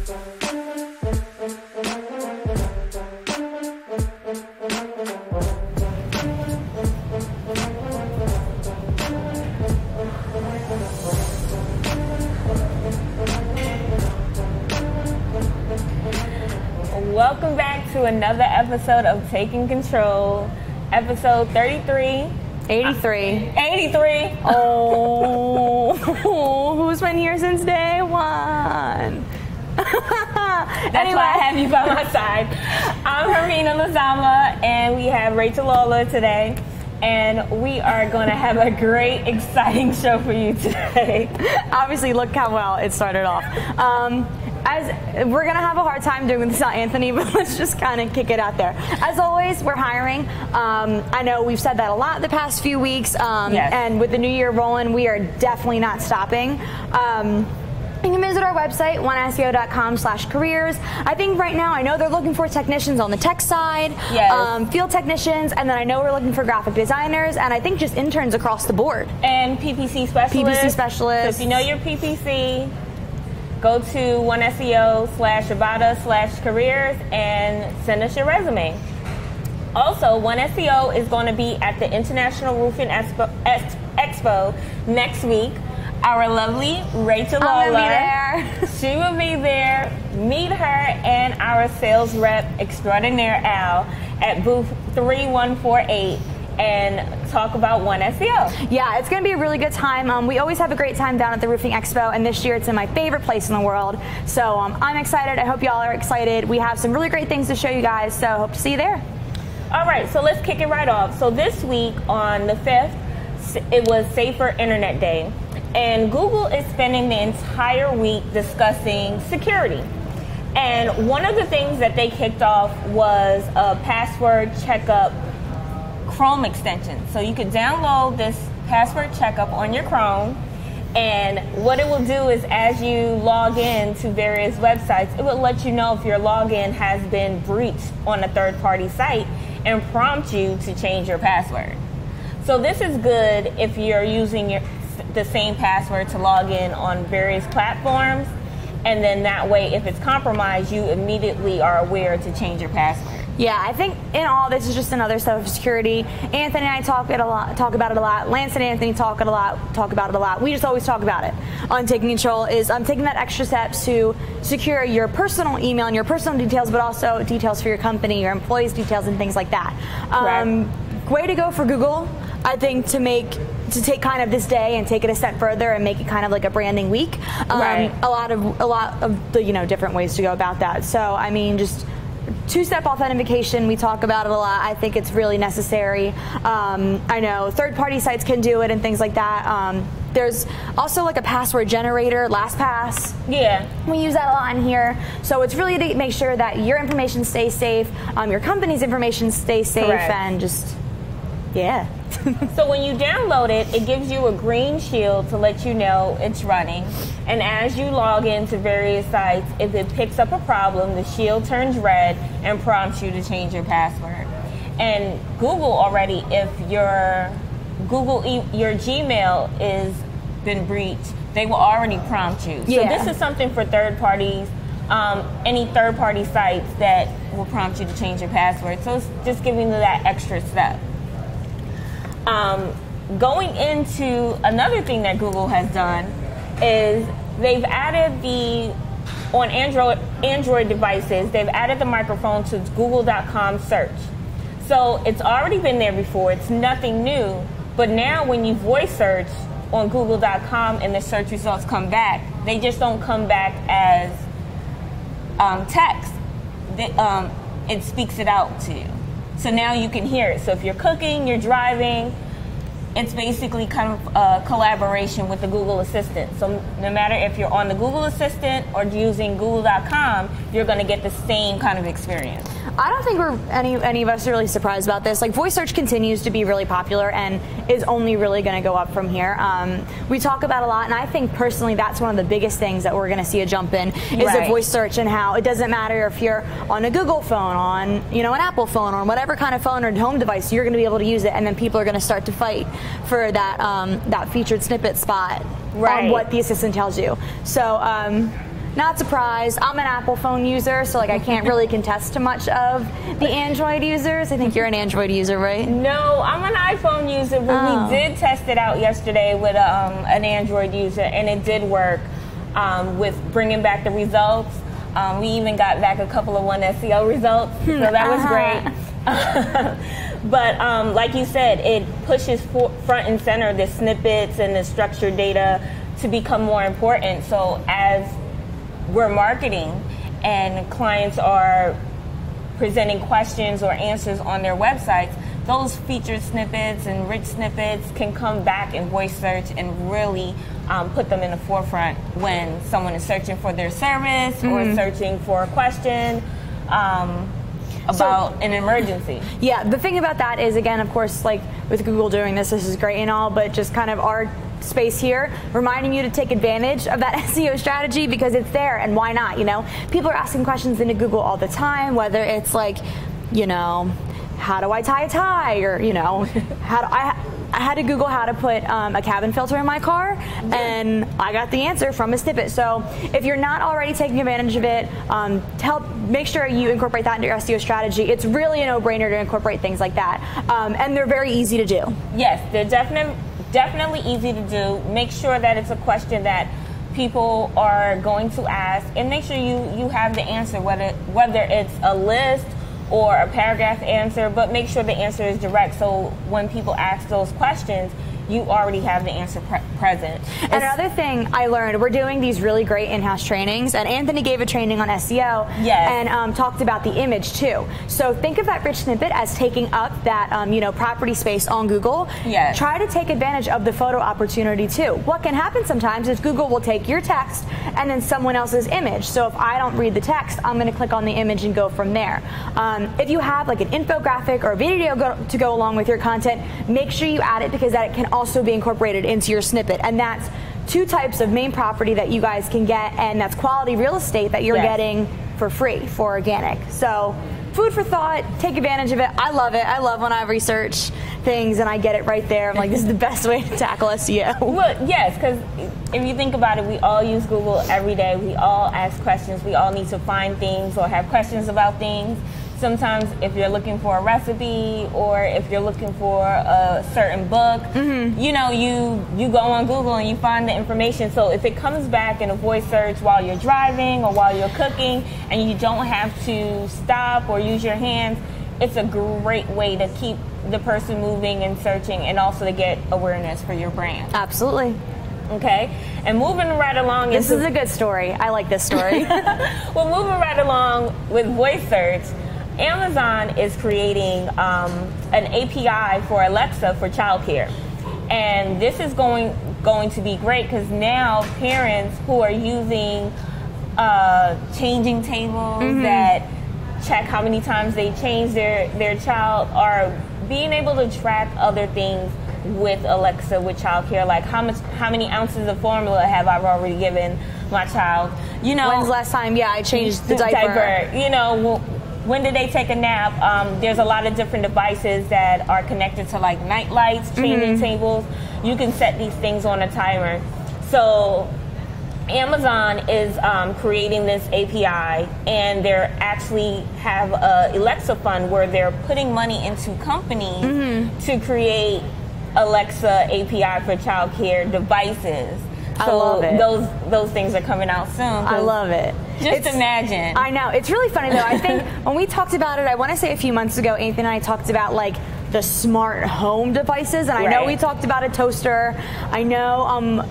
Welcome back to another episode of Taking Control, episode 33. 83. 83. Oh, who's been here since day one? That's why I have you by my side. I'm Hermina Lazama, and we have Rachel Lawler today. And we are going to have a great, exciting show for you today. Obviously, look how well it started off. As we're going to have a hard time doing this without Anthony, but let's just kind of kick it out there. As always, we're hiring. I know we've said that a lot the past few weeks. Yes. And with the new year rolling, we are definitely not stopping. You can visit our website, oneseo.com/careers. I think right now, I know they're looking for technicians on the tech side, yes. Field technicians, and then I know we're looking for graphic designers, and I think just interns across the board. And PPC specialists. PPC specialists. So if you know your PPC, go to oneseo/about/careers and send us your resume. Also, One SEO is going to be at the International Roofing Expo next week. Our lovely Rachel Lawler, she will be there. Meet her and our sales rep extraordinaire Al at booth 3148 and talk about One SEO. Yeah, it's going to be a really good time. We always have a great time down at the Roofing Expo, and this year it's in my favorite place in the world. So I'm excited. I hope y'all are excited. We have some really great things to show you guys, so hope to see you there. All right, so let's kick it right off. So this week on the 5th, it was Safer Internet Day. And Google is spending the entire week discussing security. And one of the things that they kicked off was a password checkup Chrome extension. So you could download this password checkup on your Chrome. And what it will do is as you log in to various websites, it will let you know if your login has been breached on a third-party site and prompt you to change your password. So this is good if you're using the same password to log in on various platforms, and then that way if it's compromised you immediately are aware to change your password. Yeah, I think in all this is just another step of security. Anthony and I talk about it a lot. Lance and Anthony talk about it a lot. We just always talk about it on Taking Control is taking that extra step to secure your personal email and your personal details, but also details for your company, your employees' details and things like that. Way to go for Google, I think, to take kind of this day and take it a step further and make it kind of like a branding week. Right. A lot of the different ways to go about that. So I mean, just two-step authentication, we talk about it a lot. I think it's really necessary. I know third-party sites can do it and things like that. There's also like a password generator, LastPass. Yeah. We use that a lot in here. So it's really to make sure that your information stays safe, your company's information stays safe. Correct. And just, yeah. So when you download it, it gives you a green shield to let you know it's running. And as you log into various sites, if it picks up a problem, the shield turns red and prompts you to change your password. And Google already, if your Gmail is been breached, they will already prompt you. So Yeah. this is something for third parties, any third-party sites that will prompt you to change your password. So it's just giving you that extra step. Going into another thing that Google has done is they've added on Android devices, they've added the microphone to Google.com search. So it's already been there before, it's nothing new, but now when you voice search on Google.com and the search results come back, they just don't come back as text. It speaks it out to you. So now you can hear it. So if you're cooking, you're driving, it's basically kind of a collaboration with the Google Assistant. So no matter if you're on the Google Assistant or using Google.com, you're going to get the same kind of experience. I don't think any of us are really surprised about this. Like, voice search continues to be really popular and is only really going to go up from here. We talk about a lot, and I think personally that's one of the biggest things that we're going to see a jump in is the voice search, and how it doesn't matter if you're on a Google phone, on an Apple phone, on whatever kind of phone or home device, you're going to be able to use it, and then people are going to start to fight for that that featured snippet spot on what the assistant tells you. So not surprised. I'm an Apple phone user, so like I can't really contest to much of the Android users. I think you're an Android user, right? No, I'm an iPhone user, but we did test it out yesterday with an Android user, and it did work with bringing back the results. We even got back a couple of One SEO results, so that was great. But like you said, it pushes front and center the snippets and the structured data to become more important. So as we're marketing and clients are presenting questions or answers on their websites, those featured snippets and rich snippets can come back in voice search and really put them in the forefront when someone is searching for their service or searching for a question about an emergency. Yeah, the thing about that is, again, of course, like with Google doing this is great and all, but just kind of our space here, reminding you to take advantage of that SEO strategy because it's there, and why not, you know? People are asking questions into Google all the time, whether it's like, you know, how do I tie a tie, or, you know, how do I had to Google how to put a cabin filter in my car, and I got the answer from a snippet. So if you're not already taking advantage of it, make sure you incorporate that into your SEO strategy. It's really a no-brainer to incorporate things like that, and they're very easy to do. Yes, they're definitely easy to do. Make sure that it's a question that people are going to ask, and make sure you have the answer, whether it's a list or a paragraph answer, but make sure the answer is direct, so when people ask those questions, you already have the answer present. And another thing I learned, we're doing these really great in-house trainings, and Anthony gave a training on SEO, and talked about the image too. So think of that rich snippet as taking up that you know, property space on Google. Yes. Try to take advantage of the photo opportunity too. What can happen sometimes is Google will take your text and then someone else's image. So if I don't read the text, I'm going to click on the image and go from there. If you have like an infographic or a video to go along with your content, make sure you add it, because that can also be incorporated into your snippet. And that's two types of main property that you guys can get, and that's quality real estate that you're getting for free, for organic. So food for thought, take advantage of it. I love it. I love when I research things and I get it right there. I'm like, this is the best way to tackle SEO. Well, yes, because if you think about it, we all use Google every day. We all ask questions. We all need to find things or have questions about things. Sometimes if you're looking for a recipe or if you're looking for a certain book, you know, you go on Google and you find the information. So if it comes back in a voice search while you're driving or while you're cooking and you don't have to stop or use your hands, it's a great way to keep the person moving and searching, and also to get awareness for your brand. Absolutely. Okay, and moving right along. This is a good story. I like this story. Well, moving right along with voice search, Amazon is creating an API for Alexa for childcare, and this is going to be great because now parents who are using changing tables that check how many times they change their child are being able to track other things with Alexa with childcare, like how many ounces of formula have I already given my child? You know, when's the last time? Yeah, I changed the diaper. You know. When did they take a nap? There's a lot of different devices that are connected to like night lights, changing tables. You can set these things on a timer. So Amazon is creating this API, and they're actually have a Alexa fund where they're putting money into companies to create Alexa API for childcare devices. So I love it. Those things are coming out soon. I love it. Just imagine. I know. It's really funny though. I think when we talked about it, I want to say a few months ago, Anthony and I talked about like the smart home devices, and I know we talked about a toaster. I know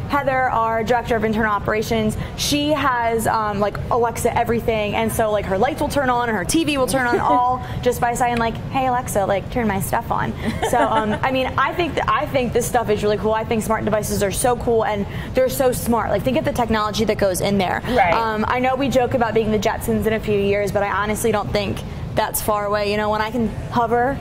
Heather, our director of internal operations, she has like Alexa everything, and so like her lights will turn on and her TV will turn on all just by saying like, "Hey Alexa, like turn my stuff on." So I mean, I think this stuff is really cool. I think smart devices are so cool and they're so smart. Like think of the technology that goes in there. Right. I know we joke about being the Jetsons in a few years, but I honestly don't think that's far away. You know, when I can hover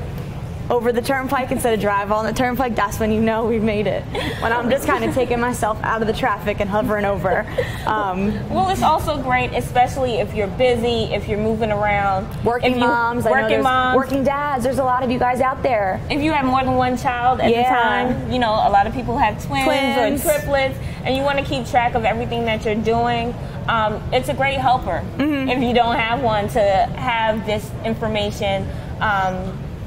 over the turnpike instead of drive on the turnpike, that's when you know we've made it. When I'm just kind of taking myself out of the traffic and hovering over. Well, it's also great, especially if you're busy, if you're moving around. Working moms, working dads. There's a lot of you guys out there. If you have more than one child at the time, you know, a lot of people have twins or triplets, and you want to keep track of everything that you're doing. it's a great helper if you don't have one, to have this information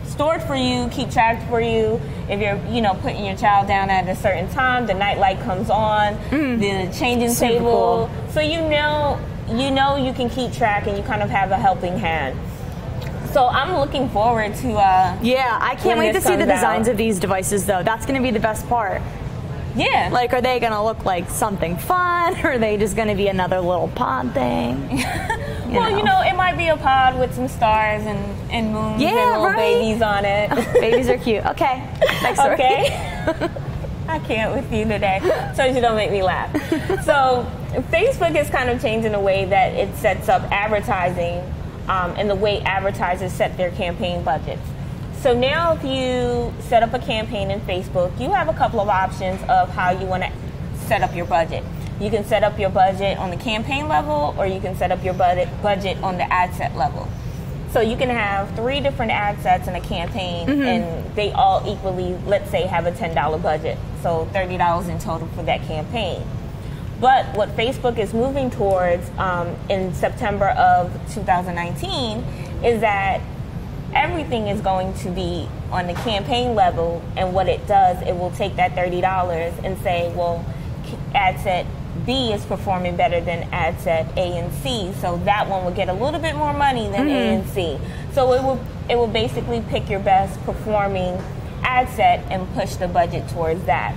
stored for you, keep track for you. If you're, putting your child down at a certain time, the night light comes on, the changing table, cool. so you can keep track, and you kind of have a helping hand. So I'm looking forward to. Yeah, I can't wait to see the designs of these devices, though. That's going to be the best part. Yeah. Like, are they going to look like something fun, or are they just going to be another little pod thing? It might be a pod with some stars and moons and little babies on it. Babies are cute. Okay. Next story. Okay. I can't with you today, so you don't make me laugh. So Facebook is kind of changing the way that it sets up advertising and the way advertisers set their campaign budgets. So now if you set up a campaign in Facebook, you have a couple of options of how you want to set up your budget. You can set up your budget on the campaign level, or you can set up your budget on the ad set level. So you can have 3 different ad sets in a campaign, and they all equally, let's say, have a $10 budget. So $30 in total for that campaign. But what Facebook is moving towards in September of 2019 is that everything is going to be on the campaign level, and what it does, it will take that $30 and say, well, ad set B is performing better than ad set A and C, so that one will get a little bit more money than A and C. So it will basically pick your best performing ad set and push the budget towards that.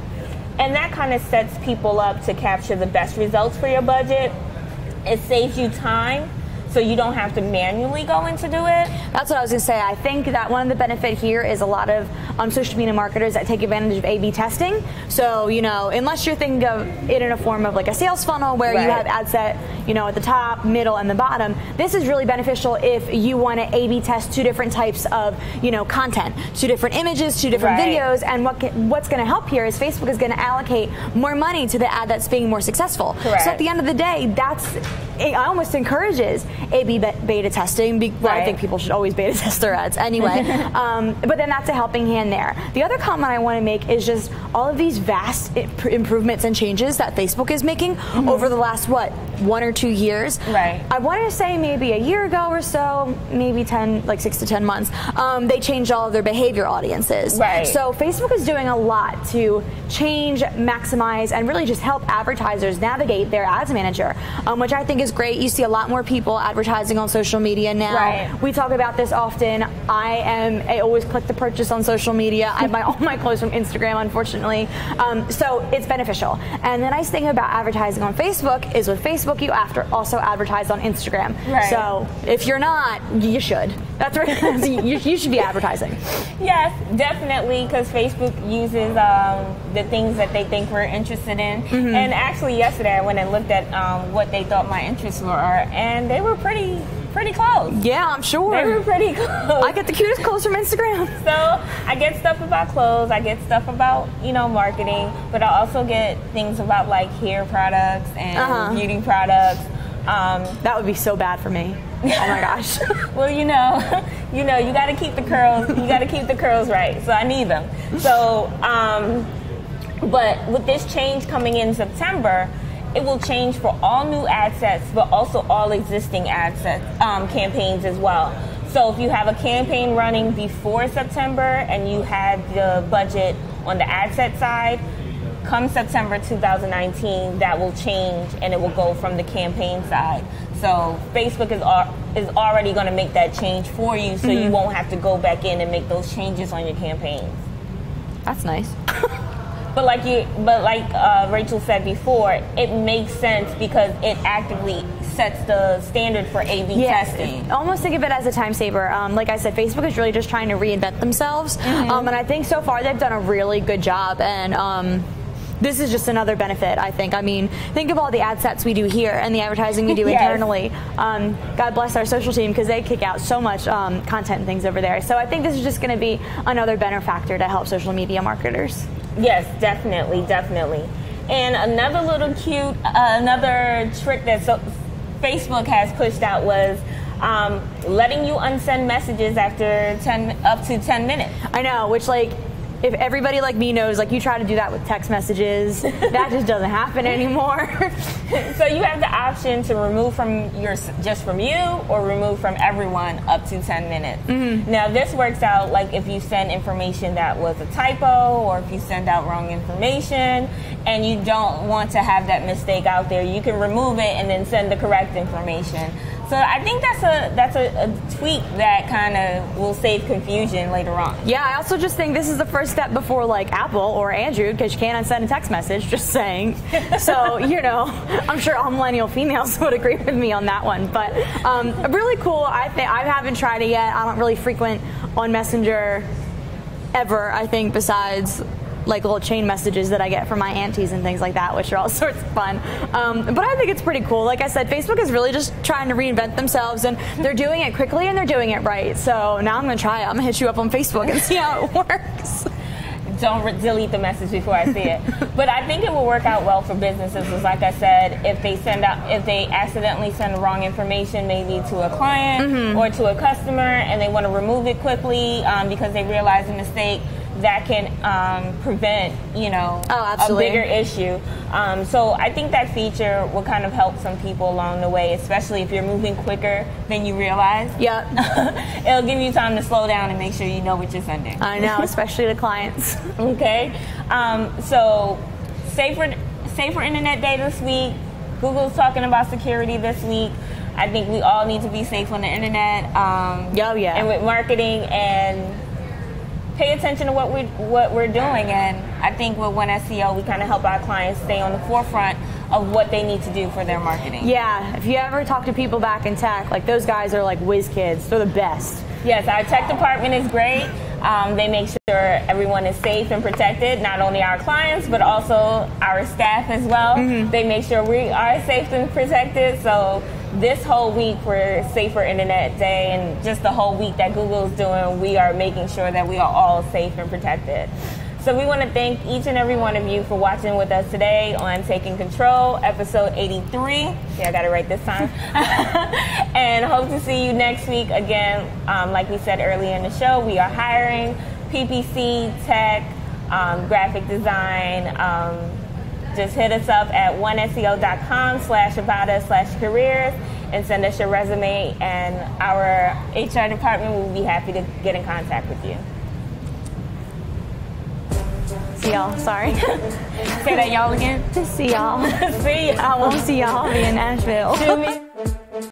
And that kind of sets people up to capture the best results for your budget. It saves you time, so you don't have to manually go in to do it. That's what I was going to say. I think that one of the benefit here is a lot of social media marketers that take advantage of A/B testing. So, unless you're thinking of it in a form of like a sales funnel where you have ad set, at the top, middle, and the bottom, this is really beneficial if you want to A/B test 2 different types of, content, 2 different images, 2 different videos. And what's going to help here is Facebook is going to allocate more money to the ad that's being more successful. Correct. So at the end of the day, it almost encourages A/B beta testing. I think people should always beta test their ads anyway. But then that's a helping hand there. The other comment I want to make is just all of these vast improvements and changes that Facebook is making over the last, 1 or 2 years. Right. I wanted to say maybe a year ago or so, maybe 6 to 10 months, they changed all of their behavior audiences. Right. So Facebook is doing a lot to change, maximize, and really just help advertisers navigate their ads manager, which I think is great. You see a lot more people advertising on social media now. Right. We talk about this often. I always click to purchase on social media. I buy all my clothes from Instagram, unfortunately. So it's beneficial. And the nice thing about advertising on Facebook is with Facebook, you have to also advertise on Instagram. Right. So if you're not, you should. That's right. You should be advertising. Yes, definitely, because Facebook uses the things that they think we're interested in. And actually yesterday I went and looked at what they thought my interests were, and they were pretty close. Yeah, I'm sure. They were pretty close. I get the cutest clothes from Instagram. So I get stuff about clothes, I get stuff about, marketing, but I also get things about like hair products and beauty products. That would be so bad for me. Oh my gosh. Well, you got to keep the curls. You got to keep the curls right. So I need them. So, but with this change coming in September, it will change for all new ad sets, but also all existing ad sets, campaigns as well. So if you have a campaign running before September and you had the budget on the ad set side, come September 2019, that will change and it will go from the campaign side. So Facebook is already going to make that change for you, so you won't have to go back in and make those changes on your campaigns. That's nice. But like Rachel said before, it makes sense because it actively sets the standard for A/B testing. Almost think of it as a time saver. Like I said, Facebook is really just trying to reinvent themselves, and I think so far they've done a really good job. And this is just another benefit, I think. I mean, think of all the ad sets we do here and the advertising we do internally. God bless our social team, because they kick out so much content and things over there. So I think this is just going to be another benefactor to help social media marketers. Yes, definitely. And another little cute, another trick that Facebook has pushed out was letting you unsend messages after up to 10 minutes. I know, which if everybody like me knows, like you try to do that with text messages, that just doesn't happen anymore. So you have the option to remove just from you or remove from everyone up to 10 minutes. Mm-hmm. Now this works out like if you send information that was a typo or if you send out wrong information and you don't want to have that mistake out there, you can remove it and then send the correct information. So I think that's a tweak that kind of will save confusion later on. Yeah, I also just think this is the first step before like Apple or Android, because you can't unsend a text message, just saying. So, you know, I'm sure all millennial females would agree with me on that one. But really cool. I haven't tried it yet. I don't really frequent on Messenger ever, I think, besides like little chain messages that I get from my aunties and things like that, which are all sorts of fun. But I think it's pretty cool. Like I said, Facebook is really just trying to reinvent themselves, and they're doing it quickly and they're doing it right. So now I'm going to try it. I'm going to hit you up on Facebook and see how it works. Don't delete the message before I see it. But I think it will work out well for businesses. Because like I said, if they accidentally send the wrong information, maybe to a client or to a customer, and they want to remove it quickly because they realize a mistake, that can prevent, you know, a bigger issue. So I think that feature will kind of help some people along the way, especially if you're moving quicker than you realize. Yeah. It'll give you time to slow down and make sure you know what you're sending. I know, especially to clients. Okay. So safer Internet Day this week. Google's talking about security this week. I think we all need to be safe on the internet. And with marketing, and pay attention to what we're doing. And I think with One SEO, we kind of help our clients stay on the forefront of what they need to do for their marketing. Yeah, if you ever talk to people back in tech, like those guys are like whiz kids. They're the best. Yes, our tech department is great. They make sure everyone is safe and protected, not only our clients, but also our staff as well. Mm-hmm. They make sure we are safe and protected. So this whole week for Safer Internet Day, and just the whole week that Google is doing, we are making sure that we are all safe and protected. So we want to thank each and every one of you for watching with us today on Taking Control, episode 83. Yeah, I got it right this time. And hope to see you next week. Again, like we said earlier in the show, we are hiring PPC, tech, graphic design. Just hit us up at oneseo.com/about-us/careers and send us your resume, and our HR department will be happy to get in contact with you. See y'all. Sorry. Say that y'all again. See y'all. See y'all. I won't see y'all. I'll be in Nashville.